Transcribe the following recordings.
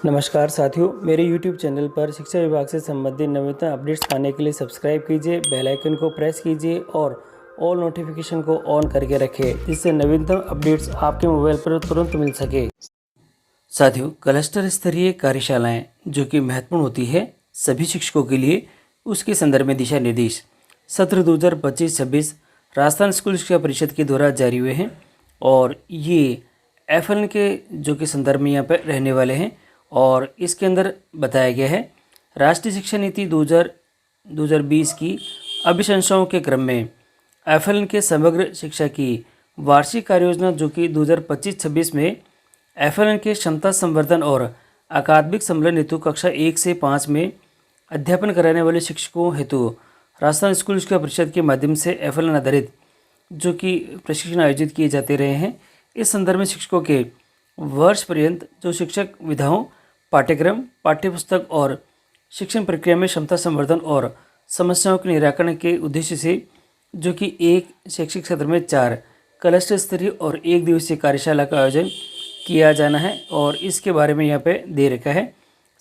नमस्कार साथियों, मेरे YouTube चैनल पर शिक्षा विभाग से संबंधित नवीनतम अपडेट्स पाने के लिए सब्सक्राइब कीजिए, बेल आइकन को प्रेस कीजिए और ऑल नोटिफिकेशन को ऑन करके रखें, जिससे नवीनतम अपडेट्स आपके मोबाइल पर तुरंत मिल सके। साथियों, क्लस्टर स्तरीय कार्यशालाएं जो कि महत्वपूर्ण होती है सभी शिक्षकों के लिए, उसके संदर्भ में दिशा निर्देश सत्र 2025-26 राजस्थान स्कूल शिक्षा परिषद के द्वारा जारी हुए हैं और ये FLN के जो कि संदर्भ में यहाँ पर रहने वाले हैं। और इसके अंदर बताया गया है राष्ट्रीय शिक्षा नीति 2020 की अभिशंसाओं के क्रम में FLN के समग्र शिक्षा की वार्षिक कार्ययोजना जो कि 2025-26 में FLN के क्षमता संवर्धन और अकादमिक सम्मेलन हेतु कक्षा 1 से 5 में अध्यापन कराने वाले शिक्षकों हेतु राजस्थान स्कूल शिक्षा परिषद के माध्यम से FLN आधारित जो कि प्रशिक्षण आयोजित किए जाते रहे हैं। इस संदर्भ में शिक्षकों के वर्ष पर्यंत जो शिक्षक विधाओं, पाठ्यक्रम, पाठ्यपुस्तक और शिक्षण प्रक्रिया में क्षमता संवर्धन और समस्याओं के निराकरण के उद्देश्य से जो कि एक शैक्षिक सत्र में 4 क्लस्टर स्तरीय और 1 दिवसीय कार्यशाला का आयोजन किया जाना है और इसके बारे में यहाँ पे दे रखा है।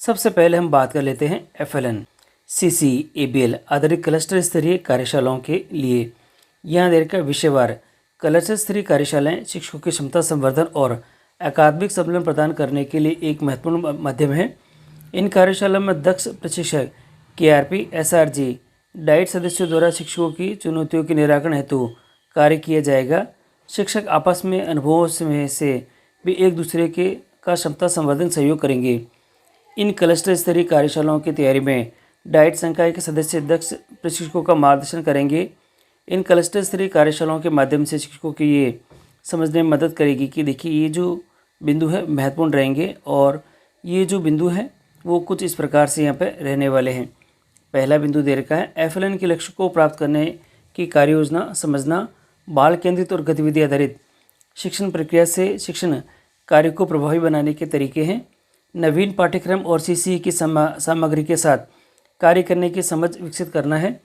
सबसे पहले हम बात कर लेते हैं FLN CCABL आधारित क्लस्टर स्तरीय कार्यशालाओं के लिए। यहाँ दे रखा विषयवार क्लस्टर स्तरीय कार्यशालाएँ शिक्षकों की क्षमता संवर्धन और अकादमिक सम्मेलन प्रदान करने के लिए एक महत्वपूर्ण माध्यम है। इन कार्यशाला में दक्ष प्रशिक्षक KRP SRG डाइट सदस्यों द्वारा शिक्षकों की चुनौतियों के निराकरण हेतु कार्य किया जाएगा। शिक्षक आपस में अनुभवों में से भी एक दूसरे के का क्षमता संवर्धन सहयोग करेंगे। इन क्लस्टर स्तरीय कार्यशालाओं की तैयारी में डाइट संकाय के सदस्य दक्ष प्रशिक्षकों का मार्गदर्शन करेंगे। इन क्लस्टर स्तरीय कार्यशालाओं के माध्यम से शिक्षकों की ये समझने में मदद करेगी कि देखिए ये जो बिंदु है महत्वपूर्ण रहेंगे और ये जो बिंदु है वो कुछ इस प्रकार से यहाँ पे रहने वाले हैं। पहला बिंदु दे रखा है FLN के लक्ष्य को प्राप्त करने की कार्य योजना समझना, बाल केंद्रित और गतिविधि आधारित शिक्षण प्रक्रिया से शिक्षण कार्य को प्रभावी बनाने के तरीके हैं। नवीन पाठ्यक्रम और CCE की सामग्री के साथ कार्य करने की समझ विकसित करना है।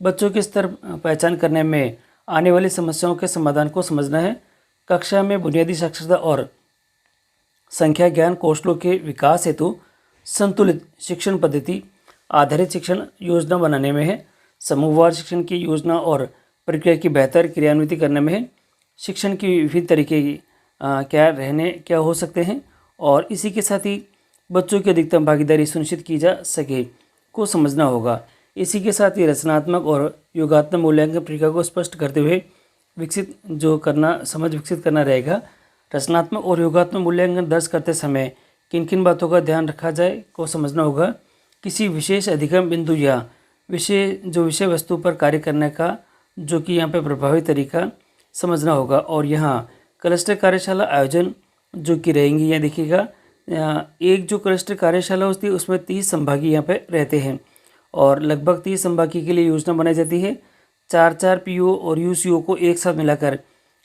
बच्चों के स्तर पहचान करने में आने वाली समस्याओं के समाधान को समझना है। कक्षा में बुनियादी साक्षरता और संख्या ज्ञान कौशलों के विकास हेतु संतुलित शिक्षण पद्धति आधारित शिक्षण योजना बनाने में है। समूहवार शिक्षण की योजना और प्रक्रिया की बेहतर क्रियान्विति करने में है। शिक्षण की विभिन्न तरीके क्या हो सकते हैं और इसी के साथ ही बच्चों की अधिकतम भागीदारी सुनिश्चित की जा सके को समझना होगा। इसी के साथ ही रचनात्मक और योगात्मक मूल्यांकन प्रक्रिया को स्पष्ट करते हुए समझ विकसित करना रहेगा। रचनात्मक और योगात्मक मूल्यांकन दर्ज करते समय किन किन बातों का ध्यान रखा जाए को समझना होगा। किसी विशेष अधिगम बिंदु या विषय वस्तु पर कार्य करने का जो कि यहाँ पे प्रभावी तरीका समझना होगा। और यहाँ क्लस्टर कार्यशाला आयोजन जो कि रहेंगी, यहाँ देखिएगा एक जो क्लस्टर कार्यशाला होती है उसमें 30 संभागी यहाँ पे रहते हैं और लगभग 30 संभागी के लिए योजना बनाई जाती है। 4 PO और UCO को एक साथ मिलाकर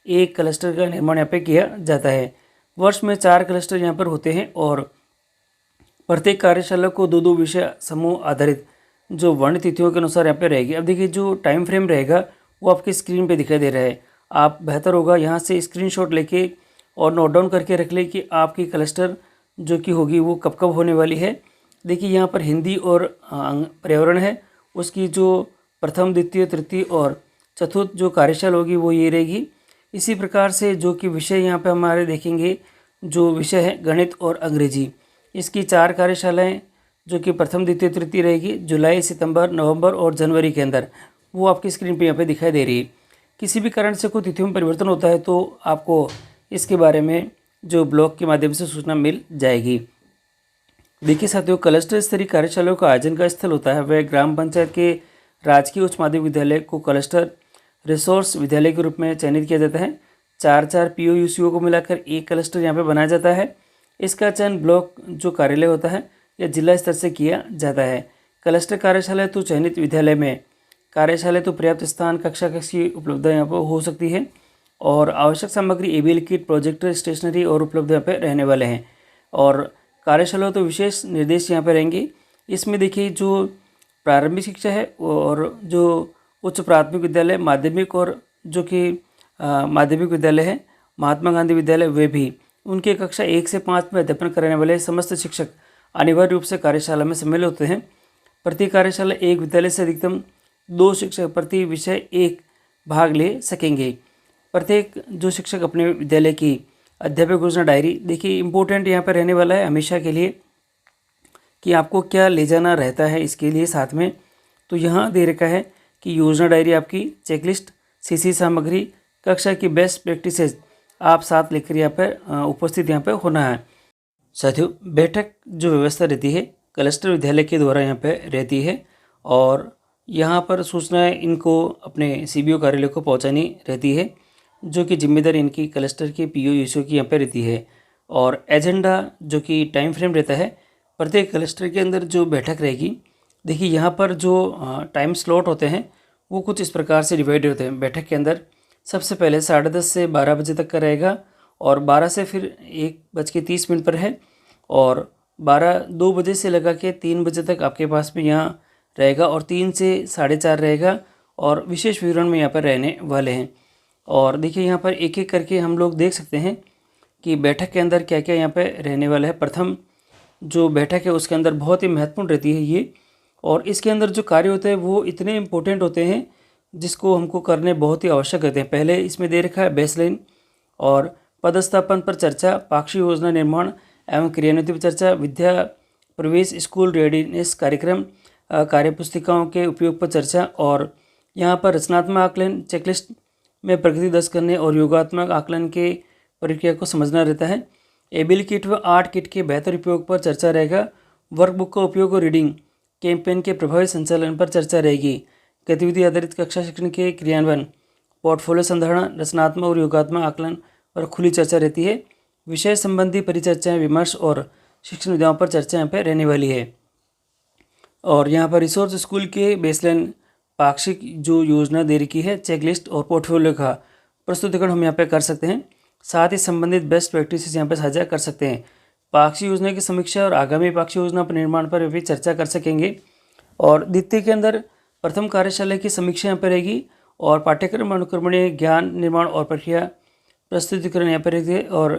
एक क्लस्टर का निर्माण यहाँ पे किया जाता है। वर्ष में 4 क्लस्टर यहाँ पर होते हैं और प्रत्येक कार्यशाला को 2-2 विषय समूह आधारित जो वर्ण तिथियों के अनुसार यहाँ पे रहेगी। अब देखिए जो टाइम फ्रेम रहेगा वो आपकी स्क्रीन पे दिखाई दे रहा है। आप बेहतर होगा यहाँ से स्क्रीनशॉट लेके और नोट डाउन करके रख ले कि आपकी क्लस्टर जो कि होगी वो कब कब होने वाली है। देखिए यहाँ पर हिंदी और पर्यावरण है, उसकी जो प्रथम, द्वितीय, तृतीय और चतुर्थ जो कार्यशाला होगी वो ये रहेगी। इसी प्रकार से जो कि विषय यहाँ पे हमारे देखेंगे, जो विषय है गणित और अंग्रेजी, इसकी 4 कार्यशालाएं जो कि प्रथम, द्वितीय, तृतीय रहेगी जुलाई, सितंबर, नवंबर और जनवरी के अंदर, वो आपकी स्क्रीन पे यहाँ पे दिखाई दे रही है। किसी भी कारण से कोई तिथियों में परिवर्तन होता है तो आपको इसके बारे में जो ब्लॉग के माध्यम से सूचना मिल जाएगी। देखिए साथियों, क्लस्टर स्तरीय कार्यशालाओं का आयोजन का स्थल होता है वह ग्राम पंचायत के राजकीय उच्च माध्यमिक विद्यालय को क्लस्टर रिसोर्स विद्यालय के रूप में चयनित किया जाता है। 4 PO UCO को मिलाकर एक क्लस्टर यहाँ पे बनाया जाता है। इसका चयन ब्लॉक जो कार्यालय होता है या जिला स्तर से किया जाता है। क्लस्टर कार्यशाला तो चयनित विद्यालय में कार्यशाला तो पर्याप्त स्थान, कक्षा की उपलब्धता यहाँ पर हो सकती है और आवश्यक सामग्री ABL किट, प्रोजेक्टर, स्टेशनरी और उपलब्ध यहाँ पे रहने वाले हैं। और कार्यशाला तो विशेष निर्देश यहाँ पे रहेंगे। इसमें देखिए जो प्रारंभिक शिक्षा है और जो उच्च प्राथमिक विद्यालय, माध्यमिक और जो कि माध्यमिक विद्यालय है, महात्मा गांधी विद्यालय, वे भी उनके कक्षा 1 से 5 में अध्यापन कराने वाले समस्त शिक्षक अनिवार्य रूप से कार्यशाला में सम्मिलित होते हैं। प्रति कार्यशाला एक विद्यालय से अधिकतम 2 शिक्षक प्रति विषय एक भाग ले सकेंगे। प्रत्येक जो शिक्षक अपने विद्यालय की अध्यापक योजना डायरी, देखिए इम्पोर्टेंट यहाँ पर रहने वाला है हमेशा के लिए कि आपको क्या ले जाना रहता है इसके लिए साथ में। तो यहाँ दे रखा है कि योजना डायरी आपकी, चेकलिस्ट, सीसी सामग्री, कक्षा की बेस्ट प्रैक्टिसेस आप साथ लेकर यहाँ पर उपस्थित यहाँ पर होना है। साथियों, बैठक जो व्यवस्था रहती है क्लस्टर विद्यालय के द्वारा यहाँ पर रहती है और यहाँ पर सूचनाएं इनको अपने सीबीओ कार्यालय को पहुँचानी रहती है, जो कि जिम्मेदारी इनकी क्लस्टर के पीओ ईसीओ की यहाँ पर रहती है। और एजेंडा जो कि टाइम फ्रेम रहता है, प्रत्येक क्लस्टर के अंदर जो बैठक रहेगी, देखिए यहाँ पर जो टाइम स्लॉट होते हैं वो कुछ इस प्रकार से डिवाइड होते हैं। बैठक के अंदर सबसे पहले 10:30 से 12 बजे तक का रहेगा और 12 से फिर 1:30 पर है और 2 बजे से लगा के 3 बजे तक आपके पास में यहाँ रहेगा और 3 से 4:30 रहेगा और विशेष विवरण में यहाँ पर रहने वाले हैं। और देखिए यहाँ पर एक एक करके हम लोग देख सकते हैं कि बैठक के अंदर क्या क्या यहाँ पर रहने वाला है। प्रथम जो बैठक है उसके अंदर बहुत ही महत्वपूर्ण रहती है ये, और इसके अंदर जो कार्य होते हैं वो इतने इम्पोर्टेंट होते हैं जिसको हमको करने बहुत ही आवश्यक रहते हैं। पहले इसमें दे रखा है बेसलाइन और पदस्थापन पर चर्चा, पाक्षिक योजना निर्माण एवं क्रियान्वित पर चर्चा, विद्या प्रवेश, स्कूल रेडीनेस कार्यक्रम, कार्यपुस्तिकाओं के उपयोग पर चर्चा और यहाँ पर रचनात्मक आकलन, चेकलिस्ट में प्रगति दर्ज करने और योगात्मक आकलन के प्रक्रिया को समझना रहता है। एबिल किट व आर्ट किट के बेहतर उपयोग पर चर्चा रहेगा। वर्कबुक का उपयोग और रीडिंग कैंपेन के प्रभावी संचालन पर चर्चा रहेगी। गतिविधि आधारित कक्षा शिक्षण के क्रियान्वयन, पोर्टफोलियो संधारण, रचनात्मक और योगात्मक आकलन पर खुली चर्चा रहती है। विषय संबंधी परिचर्चाएं, विमर्श और शिक्षण विधाओं पर चर्चा यहाँ पर रहने वाली है। और यहाँ पर रिसोर्स स्कूल के बेसलाइन, पाक्षिक जो योजना दे रखी है, चेकलिस्ट और पोर्टफोलियो का प्रस्तुतिकरण हम यहाँ पे कर सकते हैं। साथ ही संबंधित बेस्ट प्रैक्टिसेस यहाँ पे साझा कर सकते हैं। पाक्षिक योजना की समीक्षा और आगामी पाक्षिक योजना पर निर्माण पर भी चर्चा कर सकेंगे। और द्वितीय के अंदर प्रथम कार्यशाला की समीक्षा यहाँ पर रहेगी और पाठ्यक्रम अनुक्रमणीय ज्ञान निर्माण और प्रक्रिया प्रस्तुतिकरण यहाँ पर रहेगी और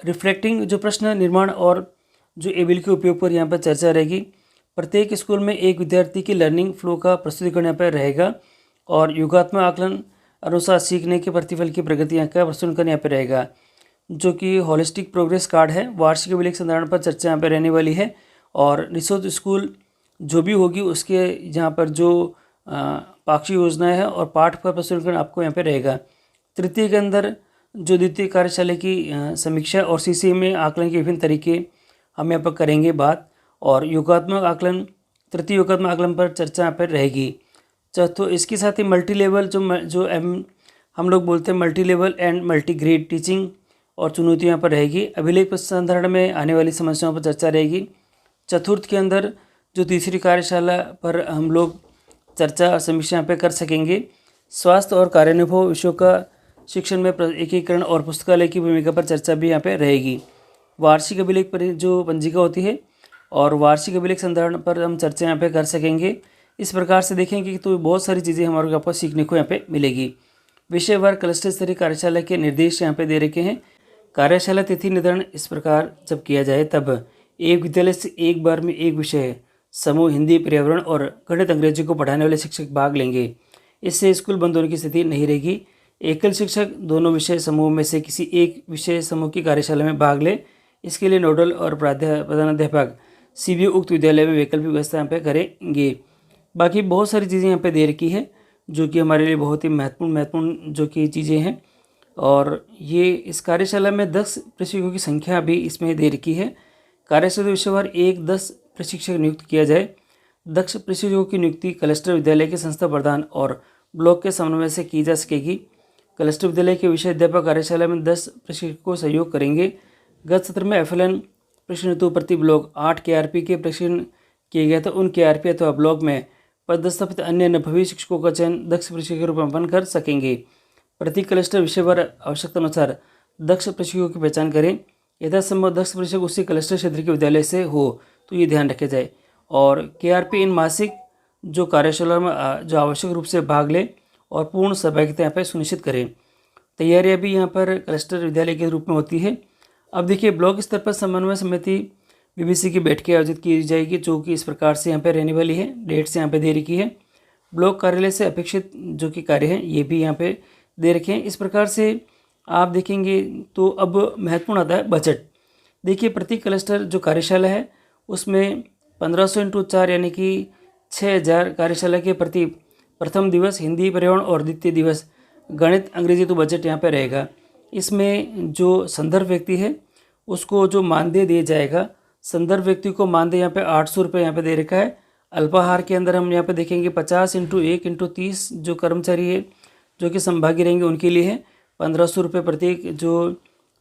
रिफ्लेक्टिंग जो प्रश्न निर्माण और जो एबिल के उपयोग पर यहाँ पर चर्चा रहेगी। प्रत्येक स्कूल में एक विद्यार्थी की लर्निंग फ्लो का प्रस्तुतिकरण यहाँ पर रहेगा और योगात्मक आकलन अनुसार सीखने के प्रतिफल की प्रगति यहाँ का प्रस्तुतिकरण यहाँ पर रहेगा, जो कि होलिस्टिक प्रोग्रेस कार्ड है। वार्षिक अभिलेख संधारण पर चर्चा यहाँ पर रहने वाली है और रिसोर्स स्कूल जो भी होगी उसके यहाँ पर जो पाक्षिक योजना है और पाठ पर प्रस्तुतिकरण आपको यहाँ पर रहेगा। तृतीय के अंदर जो द्वितीय कार्यशाला की समीक्षा और सीसी में आकलन के विभिन्न तरीके हम यहाँ पर करेंगे बात, और योगात्मक आकलन, तृतीय योगात्मक आकलन पर चर्चा यहाँ पर रहेगी। चौथो इसके साथ ही मल्टी लेवल जो हम लोग बोलते हैं multi level and multi grade teaching और चुनौतियाँ यहाँ पर रहेगी। अभिलेख संधारण में आने वाली समस्याओं पर चर्चा रहेगी। चतुर्थ के अंदर जो तीसरी कार्यशाला पर हम लोग चर्चा और समीक्षा यहाँ पे कर सकेंगे। स्वास्थ्य और कार्यानुभव विषयों का शिक्षण में एकीकरण और पुस्तकालय की भूमिका पर चर्चा भी यहाँ पे रहेगी। वार्षिक अभिलेख पर जो पंजिका होती है और वार्षिक अभिलेख संधारण पर हम चर्चा यहाँ पे कर सकेंगे। इस प्रकार से देखेंगे तो बहुत सारी चीज़ें हमारे को आपको सीखने को यहाँ पे मिलेगी। विषयवार क्लस्टर स्तरीय कार्यशाला के निर्देश यहाँ पे दे रखे हैं। कार्यशाला तिथि निर्धारण इस प्रकार जब किया जाए तब एक विद्यालय से एक बार में एक विषय समूह हिंदी, पर्यावरण और गणित अंग्रेजी को पढ़ाने वाले शिक्षक भाग लेंगे। इससे स्कूल बंद होने की स्थिति नहीं रहेगी। एकल शिक्षक दोनों विषय समूह में से किसी एक विषय समूह की कार्यशाला में भाग ले, इसके लिए नोडल और प्रधानाध्यापक सीबीओ उक्त विद्यालय में वैकल्पिक व्यवस्था यहाँ पे करेंगे। बाकी बहुत सारी चीज़ें यहाँ पे दे रखी है जो कि हमारे लिए बहुत ही महत्वपूर्ण जो कि चीज़ें हैं। और ये इस कार्यशाला में 10 प्रशिक्षकों की संख्या भी इसमें दे रखी है। कार्यशाला विषयवार 10 प्रशिक्षक नियुक्त किया जाए। दक्ष प्रशिक्षकों की नियुक्ति क्लस्टर विद्यालय के संस्था प्रधान और ब्लॉक के समन्वय से की जा सकेगी। क्लस्टर विद्यालय के विषय अध्यापक कार्यशाला में 10 प्रशिक्षकों सहयोग करेंगे। गत सत्र में FLN प्रशिक्षण हेतु प्रति ब्लॉक 8 KRP के प्रशिक्षण किए गए थे। उन KRP अथवा ब्लॉक में पदस्थापित अन्य अनुभवी शिक्षकों का चयन दक्ष प्रशिक्षक के रूप में अपन कर सकेंगे। प्रति क्लस्टर विषयवार आवश्यकता अनुसार दक्ष प्रशिक्षकों की पहचान करें। यथासंभव दक्ष प्रशिक्षक उसी क्लस्टर क्षेत्र के विद्यालय से हो तो ये ध्यान रखा जाए। और KRP इन मासिक जो कार्यशाला में जो आवश्यक रूप से भाग ले और पूर्ण सहभागिता यहाँ पर सुनिश्चित करें। तैयारियाँ भी यहाँ पर क्लस्टर विद्यालय के रूप में होती है। अब देखिए ब्लॉक स्तर पर समन्वय समिति बीबीसी की बैठकें आयोजित की जाएगी, जो कि इस प्रकार से यहाँ पे रहने वाली है। डेट्स यहाँ पे दे रखी है। ब्लॉक कार्यालय से अपेक्षित जो कि कार्य हैं ये भी यहाँ पे दे रखे हैं। इस प्रकार से आप देखेंगे तो अब महत्वपूर्ण आता है बजट। देखिए, प्रति क्लस्टर जो कार्यशाला है उसमें 1500 इंटू 4 यानी कि 6000 कार्यशाला के प्रति प्रथम दिवस हिंदी पर्यावरण और द्वितीय दिवस गणित अंग्रेजी तो बजट यहाँ पे रहेगा। इसमें जो संदर्भ व्यक्ति है उसको जो मानदेय दिया जाएगा, संदर्भ व्यक्ति को मानदेय यहाँ पे 800 रुपये यहाँ पे दे रखा है। अल्पाहार के अंदर हम यहाँ पे देखेंगे 50 इंटू 1 इंटू 30 जो कर्मचारी है जो कि संभागी रहेंगे उनके लिए है 1500 रुपये प्रत्येक जो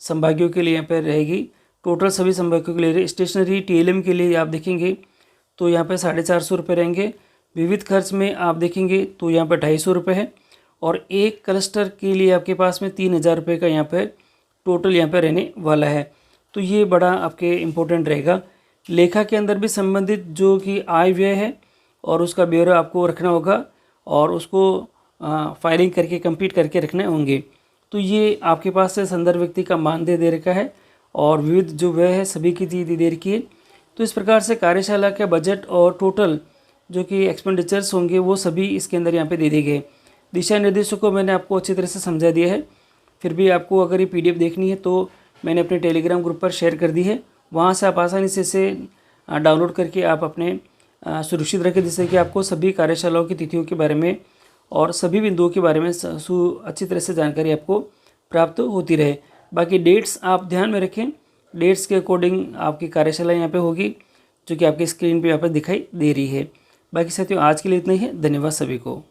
संभागियों के लिए यहाँ पे रहेगी। टोटल सभी संभागियों के लिए स्टेशनरी टीएलएम के लिए आप देखेंगे तो यहाँ पे 450 रुपये रहेंगे। विविध खर्च में आप देखेंगे तो यहाँ पे 250 रुपये है और एक क्लस्टर के लिए आपके पास में 3000 रुपये का यहाँ पे टोटल यहाँ पे रहने वाला है। तो ये बड़ा आपके इम्पोर्टेंट रहेगा। लेखा के अंदर भी संबंधित जो कि आय व्यय है और उसका ब्यौरा आपको रखना होगा और उसको फाइलिंग करके कंप्लीट करके रखने होंगे। तो ये आपके पास से संदर्भ व्यक्ति का मानदेय दे रखा है और विविध जो व्यय है सभी की चीज़ दे रखी है। तो इस प्रकार से कार्यशाला का बजट और टोटल जो कि एक्सपेंडिचर्स होंगे वो सभी इसके अंदर यहाँ पे दे दिए गए। दिशा निर्देशों को मैंने आपको अच्छी तरह से समझा दिया है। फिर भी आपको अगर ये PDF देखनी है तो मैंने अपने टेलीग्राम ग्रुप पर शेयर कर दी है। वहाँ से आप आसानी से इसे डाउनलोड करके आप अपने सुरक्षित रखें, जिससे कि आपको सभी कार्यशालाओं की तिथियों के बारे में और सभी बिंदुओं के बारे में अच्छी तरह से जानकारी आपको प्राप्त होती रहे। बाकी डेट्स आप ध्यान में रखें, डेट्स के अकॉर्डिंग आपकी कार्यशाला यहाँ पे होगी जो कि आपकी स्क्रीन पे यहाँ पर दिखाई दे रही है। बाकी साथियों आज के लिए इतना ही है। धन्यवाद सभी को।